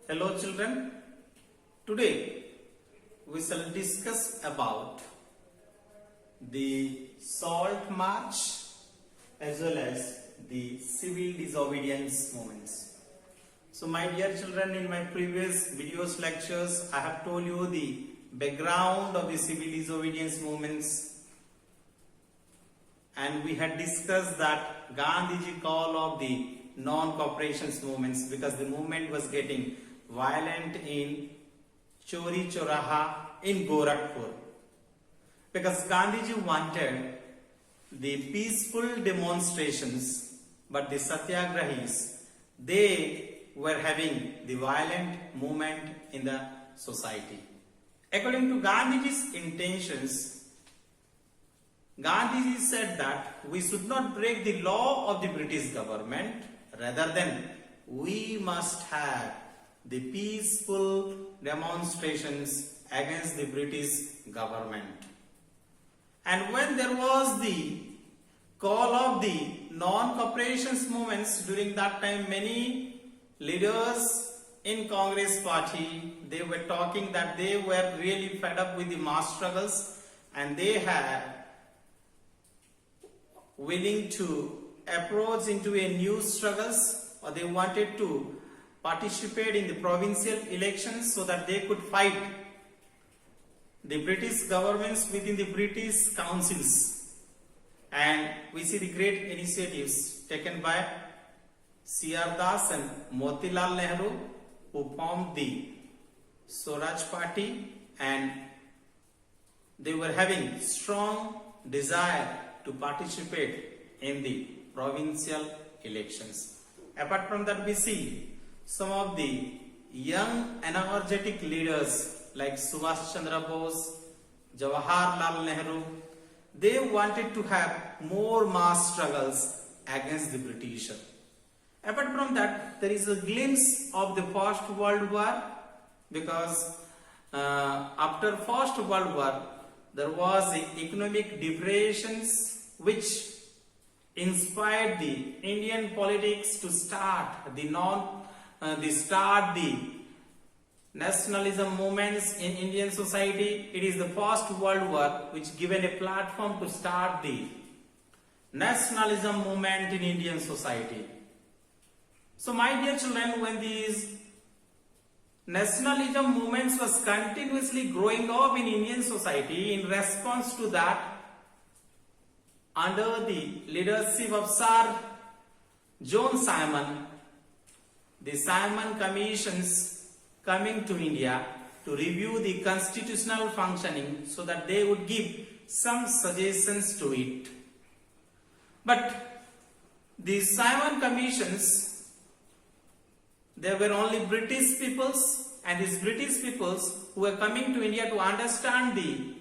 Hello children, today we shall discuss about the Salt March as well as the civil disobedience movements. So my dear children, in my previous videos lectures I have told you the background of the civil disobedience movements, and we had discussed that Gandhiji call of the non-cooperation movements because the movement was getting violent in Chori Choraha in Gorakhpur, because Gandhiji wanted the peaceful demonstrations, but the satyagrahis, they were having the violent movement in the society. According to Gandhiji's intentions, Gandhiji said that we should not break the law of the British government, rather than we must have the peaceful demonstrations against the British government. And when there was the call of the non-cooperation movements, during that time many leaders in Congress party, they were talking that they were really fed up with the mass struggles and they had willing to approach into a new struggles, or they wanted to participate in the provincial elections so that they could fight the British governments within the British councils. And we see the great initiatives taken by C.R. Das and Motilal Nehru, who formed the Swaraj Party, and they were having strong desire to participate in the provincial elections. Apart from that, we see some of the young energetic leaders like Subhash Chandra Bose, Jawaharlal Nehru, they wanted to have more mass struggles against the British. Apart from that, there is a glimpse of the First World War, because after First World War, there was the economic depressions which inspired the Indian politics to start the nationalism movements in Indian society. It is the First World War which given a platform to start the nationalism movement in Indian society. So my dear children, when these nationalism movements was continuously growing up in Indian society, in response to that, under the leadership of Sir John Simon, the Simon Commissions coming to India to review the constitutional functioning so that they would give some suggestions to it. But the Simon Commissions, there were only British peoples, and these British peoples who were coming to India to understand the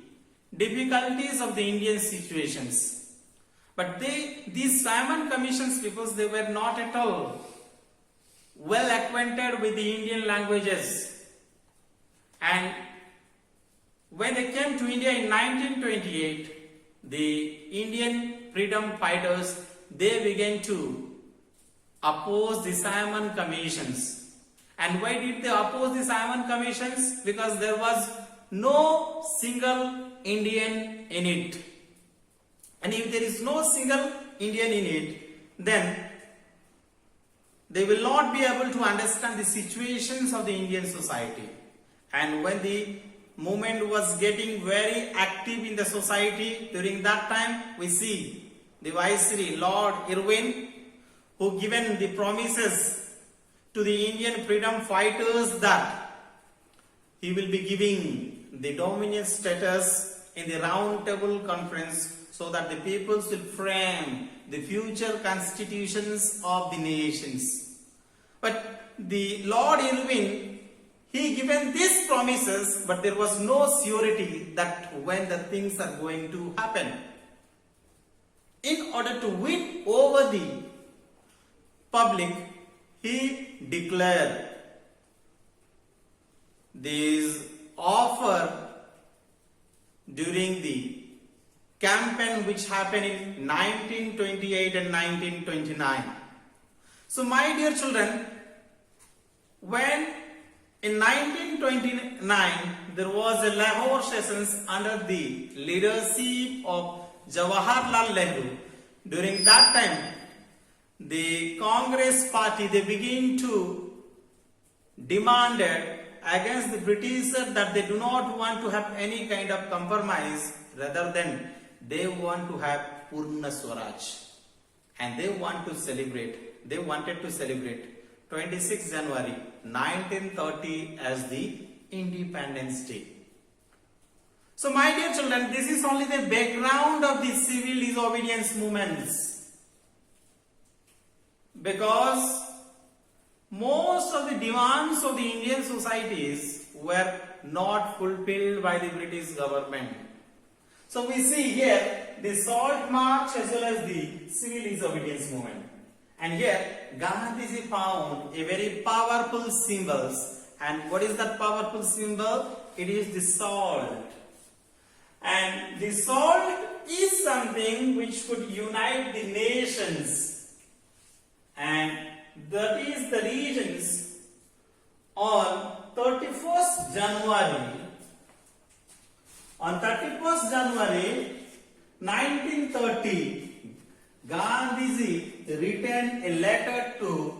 difficulties of the Indian situations. But these Simon Commissions peoples, they were not at all well acquainted with the Indian languages. And when they came to India in 1928, the Indian freedom fighters, they began to oppose the Simon Commissions. And why did they oppose the Simon Commissions? Because there was no single Indian in it. And if there is no single Indian in it, then they will not be able to understand the situations of the Indian society. And when the movement was getting very active in the society, during that time we see the Viceroy Lord Irwin, who given the promises to the Indian freedom fighters that he will be giving the dominion status in the round table conference, so that the peoples will frame the future constitutions of the nations. But the Lord Irwin, he given these promises, but there was no surety that when the things are going to happen. In order to win over the public, he declared this offer during the campaign which happened in 1928 and 1929. So my dear children, when In 1929, there was a Lahore sessions under the leadership of Jawaharlal Nehru. During that time, the Congress party, they begin to demanded against the Britishers that they do not want to have any kind of compromise, rather than they want to have Purna Swaraj, and they wanted to celebrate 26 January 1930 as the Independence Day. So my dear children, this is only the background of the civil disobedience movements, because most of the demands of the Indian societies were not fulfilled by the British government. So we see here the Salt March as well as the civil disobedience movement. And here Gandhiji found a very powerful symbols. And what is that powerful symbol? It is the salt. And the salt is something which could unite the nations. And that is the reasons on 31st January 1930, Gandhiji written a letter to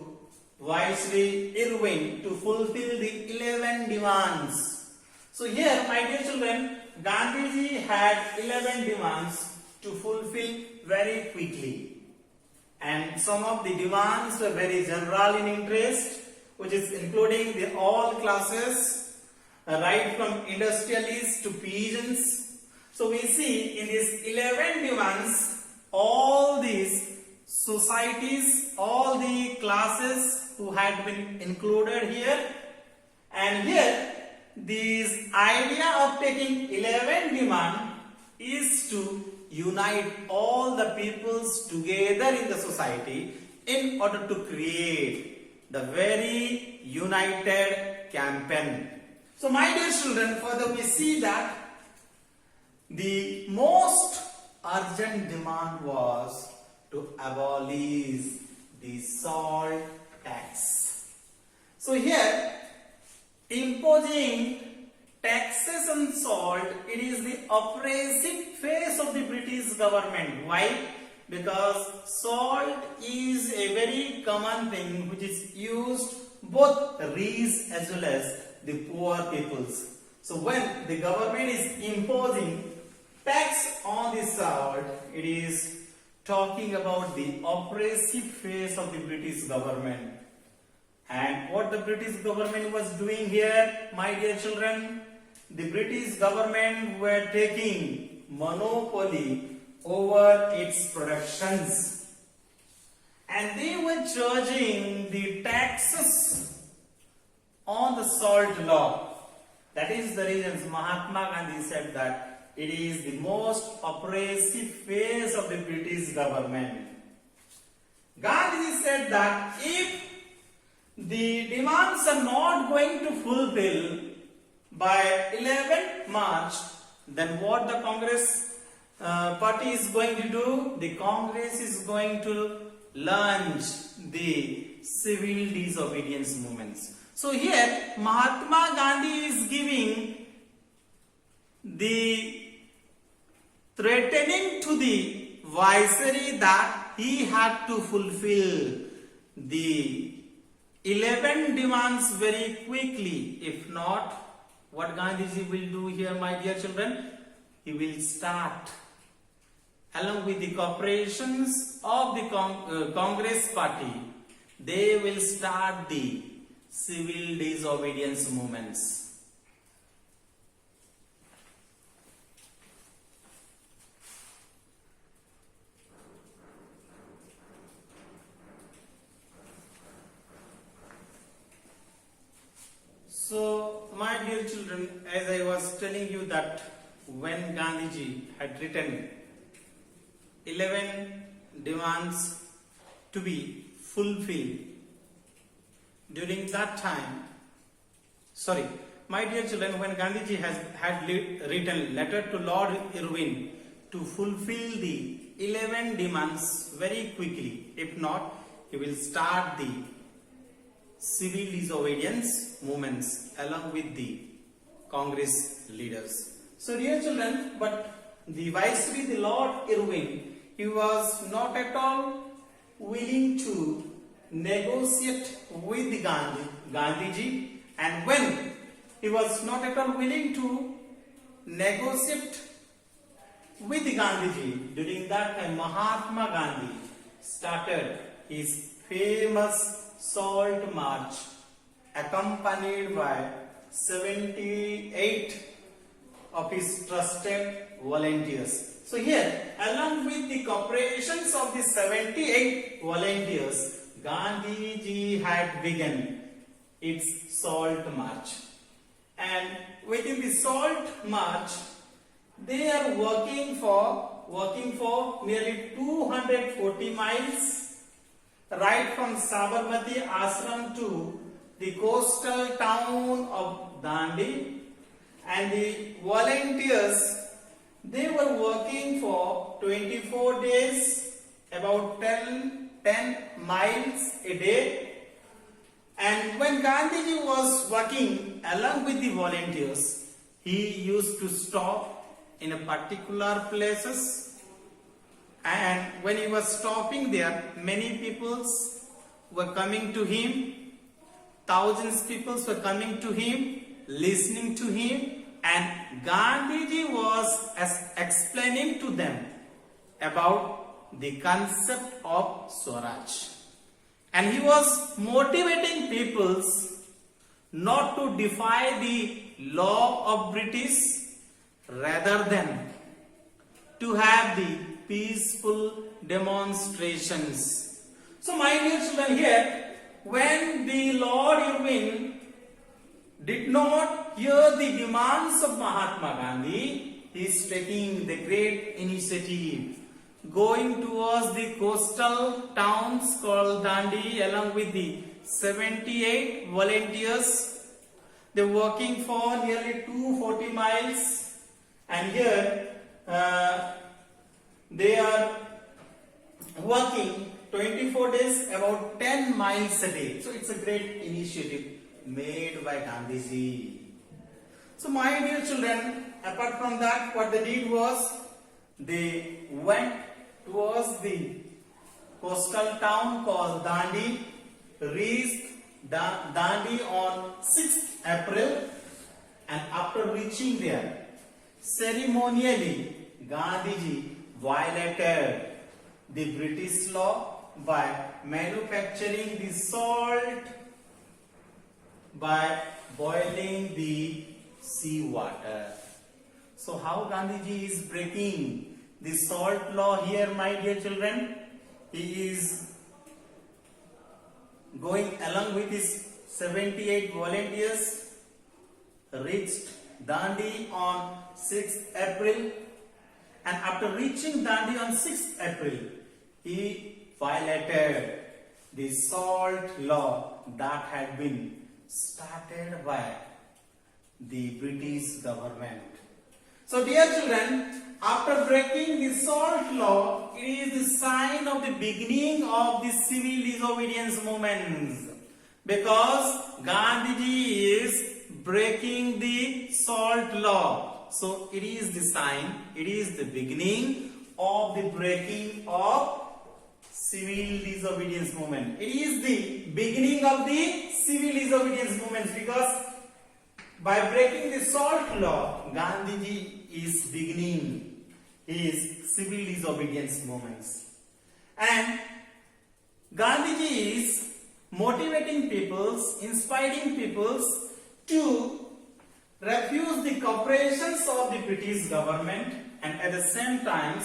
Viceroy Irving to fulfill the 11 demands. So here, my dear children, Gandhiji had 11 demands to fulfill very quickly. And some of the demands were very general in interest, which is including the all classes, right from industrialists to peasants. So we see in these 11 demands, all these societies, all the classes who had been included here. And here, this idea of taking 11 demand is to unite all the peoples together in the society in order to create the very united campaign. So my dear children, further we see that the most urgent demand was to abolish the salt tax. So here, imposing taxes on salt, it is the oppressive phase of the British government. Why? Because salt is a very common thing which is used both rich as well as the poor peoples. So when the government is imposing tax on the salt, it is talking about the oppressive phase of the British government. And what the British government was doing here, my dear children, the British government were taking monopoly over its productions, and they were charging the taxes on the salt law. That is the reason Mahatma Gandhi said that it is the most oppressive phase of the British government. Gandhi said that if the demands are not going to fulfill by 11th March, then what the Congress party is going to do? The Congress is going to launch the civil disobedience movements. So here Mahatma Gandhi is giving the threatening to the viceroy that he had to fulfill the 11 demands very quickly. If not, what Gandhiji will do here, my dear children? He will start, along with the corporations of the Congress party, they will start the civil disobedience movements. So, my dear children, as I was telling you that when Gandhiji had written 11 demands to be fulfilled during that time, my dear children, when Gandhiji had written letter to Lord Irwin to fulfill the 11 demands very quickly, if not, he will start the civil disobedience movements along with the Congress leaders. So dear children, but the Viceroy, the Lord Irwin, he was not at all willing to negotiate with the Gandhiji, and when he was not at all willing to negotiate with the Gandhiji, during that time Mahatma Gandhi started his famous Salt March accompanied by 78 of his trusted volunteers. So here, along with the cooperations of the 78 volunteers, Gandhiji had begun its Salt March. And within the Salt March, they are working for nearly 240 miles, right from Sabarmati Ashram to the coastal town of Dandi. And the volunteers, they were working for 24 days, about 10 miles a day. And when Gandhiji was working along with the volunteers, he used to stop in a particular places, and when he was stopping there, many peoples were coming to him, thousands of peoples were coming to him, listening to him, and Gandhiji was explaining to them about the concept of Swaraj. And he was motivating peoples not to defy the law of British, rather than to have the peaceful demonstrations. So my dear children, here, when the Lord Irwin did not hear the demands of Mahatma Gandhi, he is taking the great initiative, going towards the coastal towns called Dandi along with the 78 volunteers. They are working for nearly 240 miles, and here they are working 24 days, about 10 miles a day. So it's a great initiative made by Gandhiji. So my dear children, apart from that, what they did was they went towards the coastal town called Dandi, reached Dandi on 6th April, and after reaching there, ceremonially Gandhiji violated the British law by manufacturing the salt by boiling the seawater. So how Gandhiji is breaking the salt law here, my dear children? He is going along with his 78 volunteers, reached Dandi on 6th April, and after reaching Dandi on 6th April, he violated the salt law that had been started by the British government. So dear children, after breaking the salt law, it is the sign of the beginning of the civil disobedience movements, because Gandhiji is breaking the salt law. So it is the sign, it is the beginning of the breaking of civil disobedience movement. It is the beginning of the civil disobedience movements, because by breaking the salt law, Gandhiji is beginning his civil disobedience movements. And Gandhiji is motivating peoples, inspiring peoples to refuse the cooperations of the British government, and at the same time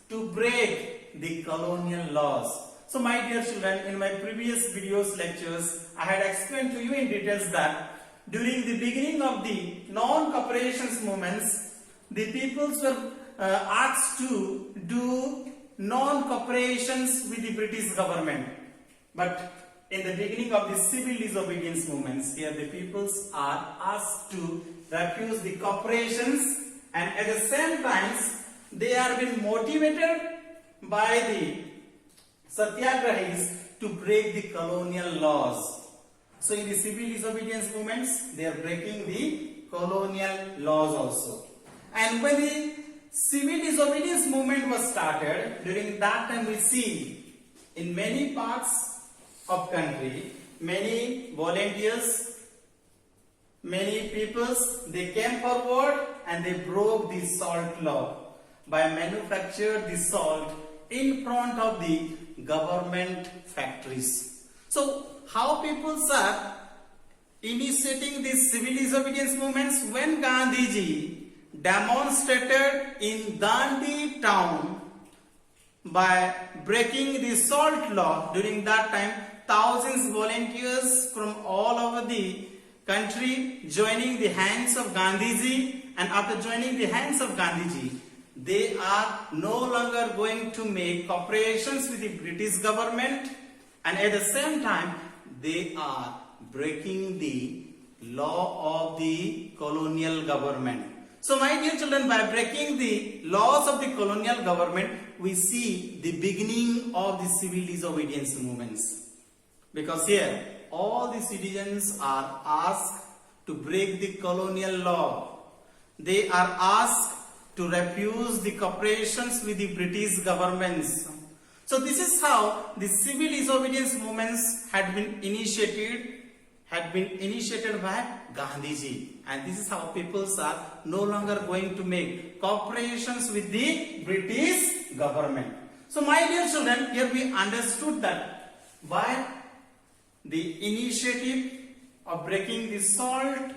to break the colonial laws. So my dear children, in my previous videos lectures, I had explained to you in details that during the beginning of the non-cooperations movements, the peoples were asked to do non-cooperations with the British government. But in the beginning of the civil disobedience movements, here the peoples are asked to refuse the cooperations, and at the same time they are being motivated by the satyagrahis to break the colonial laws. So in the civil disobedience movements, they are breaking the colonial laws also. And when the civil disobedience movement was started, during that time we see in many parts of country, many volunteers, many peoples, they came forward and they broke the salt law by manufactured the salt in front of the government factories. So how peoples are initiating these civil disobedience movements? When Gandhiji demonstrated in Dandi town by breaking the salt law, during that time thousands volunteers from all over the country joining the hands of Gandhiji, and after joining the hands of Gandhiji, they are no longer going to make cooperations with the British government, and at the same time they are breaking the law of the colonial government. So my dear children, by breaking the laws of the colonial government, we see the beginning of the civil disobedience movements. Because here all the citizens are asked to break the colonial law. They are asked to refuse the cooperations with the British governments. So this is how the civil disobedience movements had been initiated by Gandhiji, and this is how peoples are no longer going to make cooperations with the British government. So my dear children, here we understood that by the initiative of breaking the salt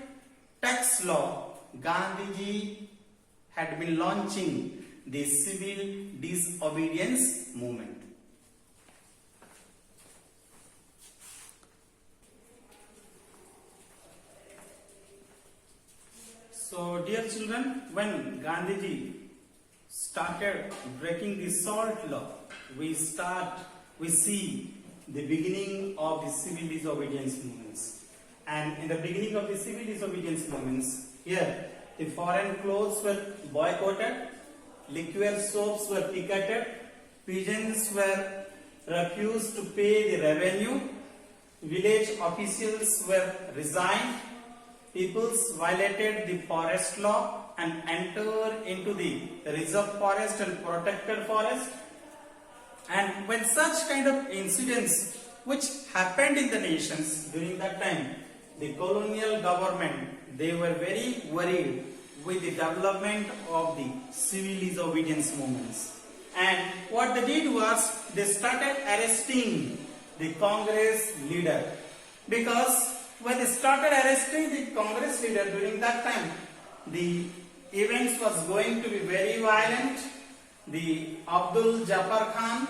tax law, Gandhiji had been launching the civil disobedience movement. So dear children, when Gandhiji started breaking the salt law, we see the beginning of the civil disobedience movements. And in the beginning of the civil disobedience movements, here the foreign clothes were boycotted, liquor soaps were picketed, pigeons were refused to pay the revenue, village officials were resigned, peoples violated the forest law and entered into the reserve forest and protected forest. And when such kind of incidents which happened in the nations during that time, the colonial government, they were very worried with the development of the civil disobedience movements. And what they did was they started arresting the Congress leader, because when they started arresting the Congress leader during that time, the events was going to be very violent. The Abdul Jafar Khan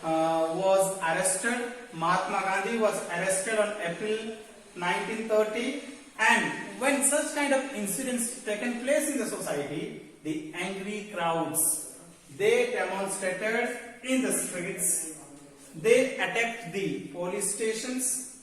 was arrested. Mahatma Gandhi was arrested on April 1930. And when such kind of incidents taken place in the society, the angry crowds, they demonstrated in the streets. They attacked the police stations,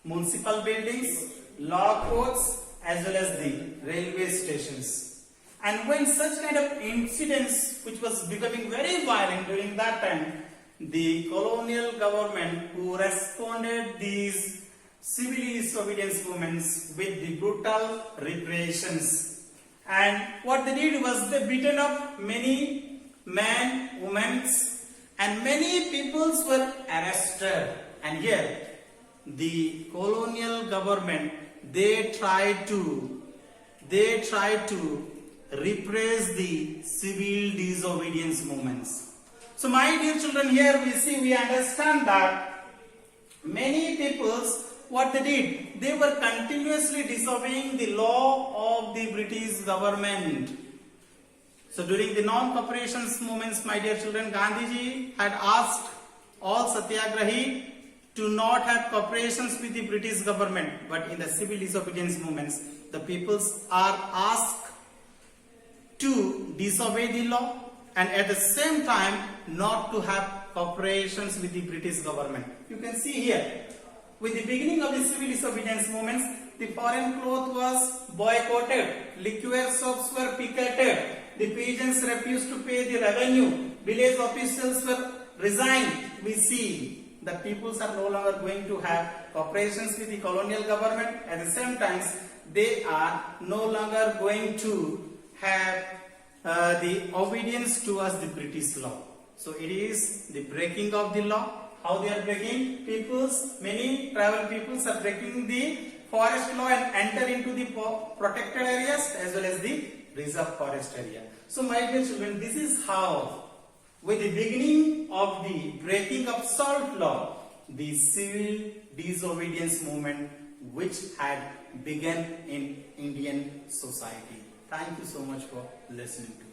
municipal buildings, law courts, as well as the railway stations. And when such kind of incidents, which was becoming very violent during that time, the colonial government who responded these civil disobedience movements with the brutal repressions. And what they did was they beaten up many men, women, and many peoples were arrested. And here the colonial government, they tried to repress the civil disobedience movements. So my dear children, here we understand that many peoples, what they did, they were continuously disobeying the law of the British government. So during the non-cooperation movements, my dear children, Gandhiji had asked all satyagrahi to not have cooperations with the British government. But in the civil disobedience movements, the peoples are asked to disobey the law and at the same time not to have cooperations with the British government. You can see here, with the beginning of the civil disobedience movements, the foreign cloth was boycotted, liquor shops were picketed, the peasants refused to pay the revenue, village officials were resigned. We see the peoples are no longer going to have cooperations with the colonial government. At the same time, they are no longer going to have the obedience towards the British law. So it is the breaking of the law. How they are breaking? Many tribal peoples are breaking the forest law and enter into the protected areas as well as the reserve forest area. So my dear children, this is how, with the beginning of the breaking of salt law, the civil disobedience movement which had begun in Indian society. Thank you so much for listening to me.